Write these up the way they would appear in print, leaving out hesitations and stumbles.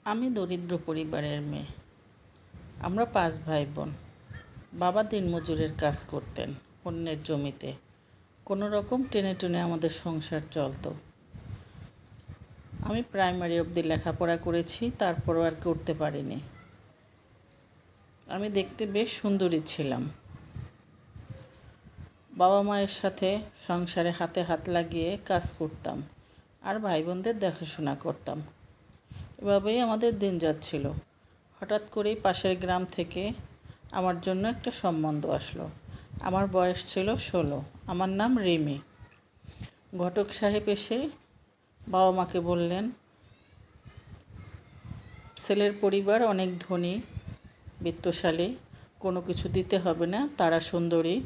আমি দরিদ্র পরিবারের মেয়ে। আমরা 5 ভাই বোন। বাবা দিনমজুরের কাজ করতেন অন্যের জমিতে। কোনো রকম টেনে টুনে আমাদের সংসার চলতো। আমি প্রাইমারি অবধি লেখাপড়া করেছি, তারপরও আর করতে পারিনি। আমি দেখতে বেশ সুন্দরী ছিলাম। বাবা মায়ের সাথে সংসারে হাতে হাত লাগিয়ে কাজ করতাম আর ভাই বোনদের দেখাশোনা করতাম। এভাবেই আমাদের দিন যাচ্ছিল। হঠাৎ করেই পাশের গ্রাম থেকে আমার জন্য একটা সম্বন্ধ আসলো। আমার বয়স ছিল 16। আমার নাম রিমি। ঘটক সাহেব এসে বাবা মাকে বললেন, ছেলের পরিবার অনেক ধনী, বিত্তশালী, কোনো কিছু দিতে হবে না, তারা সুন্দরী,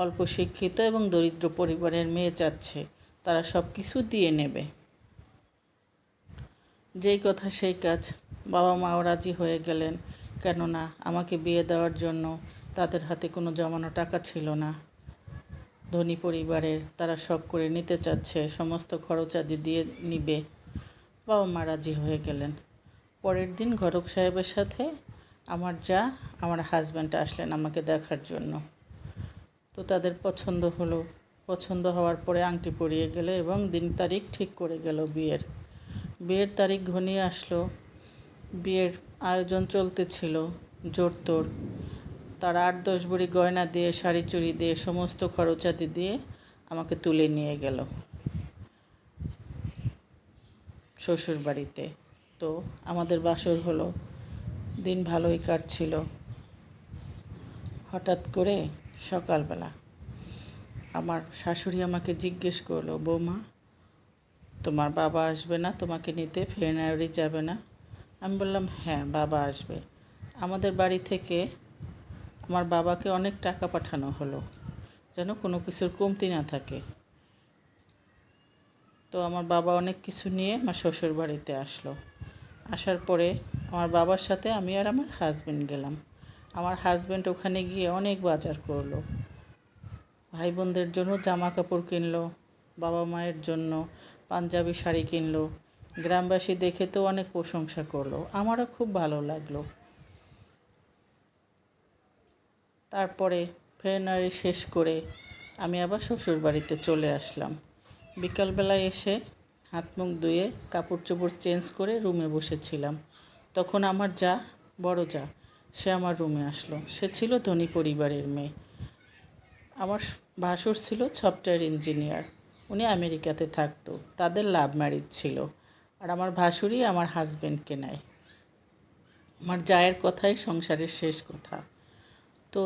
অল্প শিক্ষিত এবং দরিদ্র পরিবারের মেয়ে চাচ্ছে, তারা সব কিছু দিয়ে নেবে। যেই কথা সেই কাজ। বাবা মাও রাজি হয়ে গেলেন, কেননা আমাকে বিয়ে দেওয়ার জন্য তাদের হাতে কোনো জমানো টাকা ছিল না। ধনী পরিবারের, তারা শখ করে নিতে চাচ্ছে, সমস্ত খরচাদি দিয়ে নিবে। বাবা মা রাজি হয়ে গেলেন। পরের দিন ঘটক সাহেবের সাথে আমার হাজব্যান্ড আসলেন আমাকে দেখার জন্য। তো তাদের পছন্দ হলো। পছন্দ হওয়ার পরে আংটি পরিয়ে গেলে এবং দিন তারিখ ঠিক করে গেল বিয়ের। বিয়ের তারিখ ঘনিয়ে আসলো। বিয়ের আয়োজন চলতেছিল জোরতোর। তারা 8-10 ভরি গয়না দিয়ে, শাড়ি চুড়ি দিয়ে, সমস্ত খরচাদি দিয়ে আমাকে তুলে নিয়ে গেল শ্বশুর বাড়িতে। তো আমাদের বাসর হলো। দিন ভালোই কাটছিল। হঠাৎ করে সকালবেলা আমার শাশুড়ি আমাকে জিজ্ঞেস করলো, বৌমা, তোমার বাবা আসবে না তোমাকে নিতে? ফেরনায়রি যাবে না? আমি বললাম, হ্যাঁ, বাবা আসবে। আমাদের বাড়ি থেকে আমার বাবাকে অনেক টাকা পাঠানো হলো, যেন কোনো কিছুর কমতি না থাকে। তো আমার বাবা অনেক কিছু নিয়ে আমার শ্বশুর বাড়িতে আসলো। আসার পরে আমার বাবার সাথে আমি আর আমার হাজব্যান্ড গেলাম। আমার হাজব্যান্ড ওখানে গিয়ে অনেক বাজার করলো। ভাই বোনদের জন্য জামা কাপড় কিনলো, বাবা মায়ের জন্য পাঞ্জাবি শাড়ি কিনলো। গ্রামবাসী দেখে তো অনেক প্রশংসা করলো, আমারও খুব ভালো লাগলো। তারপরে ফেরনারি শেষ করে আমি আবার শ্বশুর বাড়িতে চলে আসলাম। বিকালবেলায় এসে হাত মুখ ধুয়ে কাপড় চোপড় চেঞ্জ করে রুমে বসেছিলাম। তখন আমার বড় যা, সে আমার রুমে আসলো। সে ছিল ধনী পরিবারের মেয়ে। আমার ভাসুর ছিল সফটওয়্যার ইঞ্জিনিয়ার। উনি আমেরিকাতে থাকতো। তাদের লাভ ম্যারেজ ছিল। আর আমার ভাসুরই আমার হাজব্যান্ডকে নেয়। আমার জায়ের কথাই সংসারের শেষ কথা। তো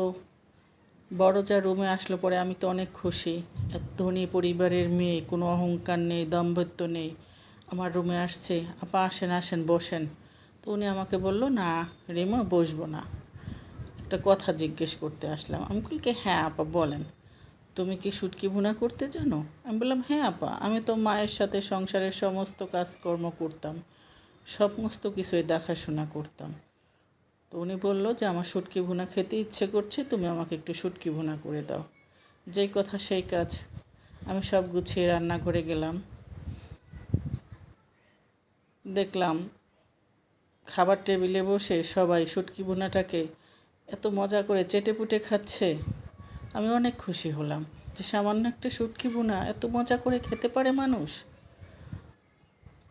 বড় যা রুমে আসলো পরে আমি তো অনেক খুশি। এত ধনী পরিবারের মেয়ে, কোনো অহংকার নেই, দাম্ভিত্য নেই, আমার রুমে আসছে। আপা আসেন আসেন বসেন। তো উনি আমাকে বলল, না রিমা, বসবো না, একটা কথা জিজ্ঞেস করতে আসলাম। আমি বলি, হ্যাঁ আপা বলেন, তুমি কি শুটকি ভুনা করতে জানো? আমি বললাম, হ্যাঁ আপা, আমি তো মায়ের সাথে সংসারের সমস্ত কাজকর্ম করতাম, সমস্ত কিছুই দেখাশোনা করতাম। তো উনি বললো যে আমার শুটকি ভুনা খেতে ইচ্ছে করছে, তুমি আমাকে একটু শুটকি ভুনা করে দাও। যেই কথা সেই কাজ। আমি সব গুছিয়ে রান্নাঘরে গেলাম। দেখলাম খাবার টেবিলে বসে সবাই শুটকি ভুনাটাকে এত মজা করে চেটেপুটে খাচ্ছে। আমি অনেক খুশি হলাম যে সামান্য একটা শুটকি ভুনা এত মজা করে খেতে পারে মানুষ।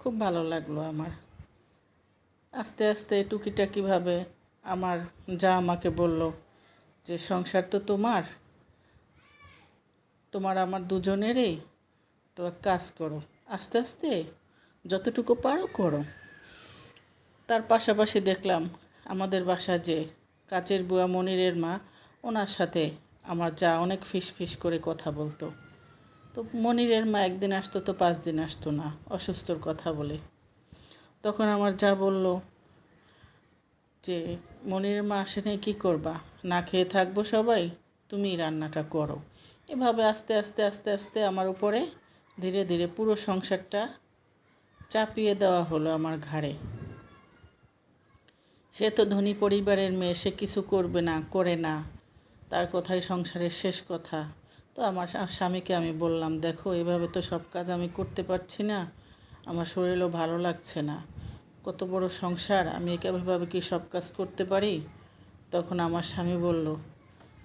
খুব ভালো লাগলো আমার। আস্তে আস্তে টুকিটাকিভাবে আমার আমাকে বলল যে সংসার তো তোমার তোমার আমার দুজনেরই, তো এক কাজ করো, আস্তে আস্তে যতটুকু পারো করো। তার পাশাপাশি দেখলাম আমাদের বাসা যে কাচের বুয়া মনিরের মা, ওনার সাথে আমার অনেক ফিস করে কথা বলতো। তো মনিরের মা একদিন আসতো তো 5 দিন আসতো না, অসুস্থর কথা বলে। তখন আমার বলল যে মনিরের মা আসে নাই, কী করবা, না খেয়ে থাকবো সবাই, তুমি রান্নাটা করো। এভাবে আস্তে আস্তে আস্তে আস্তে আমার উপরে ধীরে ধীরে পুরো সংসারটা চাপিয়ে দেওয়া হলো আমার ঘাড়ে। সে তো ধনী পরিবারের মেয়ে, সে কিছু করবে না, করে না, তার কথাই সংসারের শেষ কথা। তো আমার স্বামীকে আমি বললাম, দেখো এভাবে তো সব কাজ আমি করতে পারছি না, আমার শরীরও ভালো লাগছে না, কত বড় সংসার, আমি এভাবে কি সব কাজ করতে পারি? তখন আমার স্বামী বলল,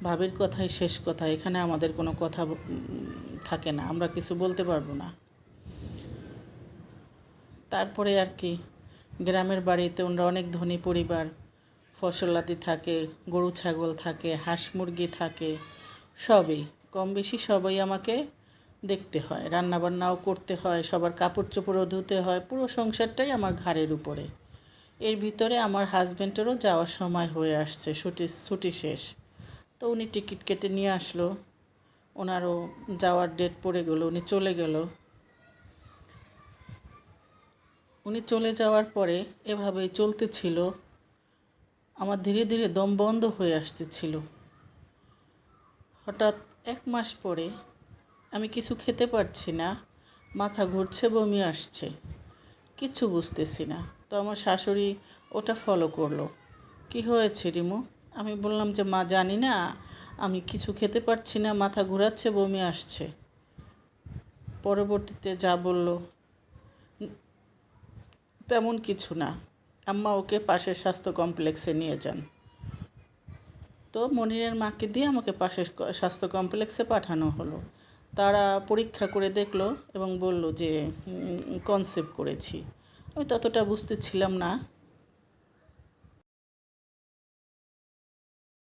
ভাবির কথাই শেষ কথা, এখানে আমাদের কোনো কথা থাকে না, আমরা কিছু বলতে পারবো না। তারপরে আর কি, গ্রামের বাড়িতে ওনারা অনেক ধনী পরিবার, ফসলাদি থাকে, গরু ছাগল থাকে, হাঁস মুরগি থাকে, সবই কম বেশি সবাই আমাকে দেখতে হয়, রান্নাবান্নাও করতে হয়, সবার কাপড় চোপড়ও ধুতে হয়, পুরো সংসারটাই আমার ঘাড়ের উপরে। এর ভিতরে আমার হাজব্যান্ডেরও যাওয়ার সময় হয়ে আসছে, ছুটি শেষ। তো উনি টিকিট কেটে নিয়ে আসলো, ওনারও যাওয়ার ডেট পড়ে গেল, উনি চলে গেল। উনি চলে যাওয়ার পরে এভাবেই চলতেছিল। আমার ধীরে ধীরে দম বন্ধ হয়ে আসতেছিল। হঠাৎ 1 মাস পরে আমি কিছু খেতে পারছি না, মাথা ঘুরছে, বমি আসছে, কিচ্ছু বুঝতেছি না। তো আমার শাশুড়ি ওটা ফলো করলো। কি হয়েছে রিমু? আমি বললাম যে মা, জানি না, আমি কিছু খেতে পারছি না, মাথা ঘোরাচ্ছে, বমি আসছে। পরবর্তীতে যা বলল, তেমন কিছু না, আম্মা ওকে পাশের স্বাস্থ্য কমপ্লেক্সে নিয়ে যান। তো মনিরের মাকে দিয়ে আমাকে পাশের স্বাস্থ্য কমপ্লেক্সে পাঠানো হলো। তারা পরীক্ষা করে দেখলো এবং বলল যে কনসেপ্ট করেছি। আমি ততটা বুঝতেছিলাম না,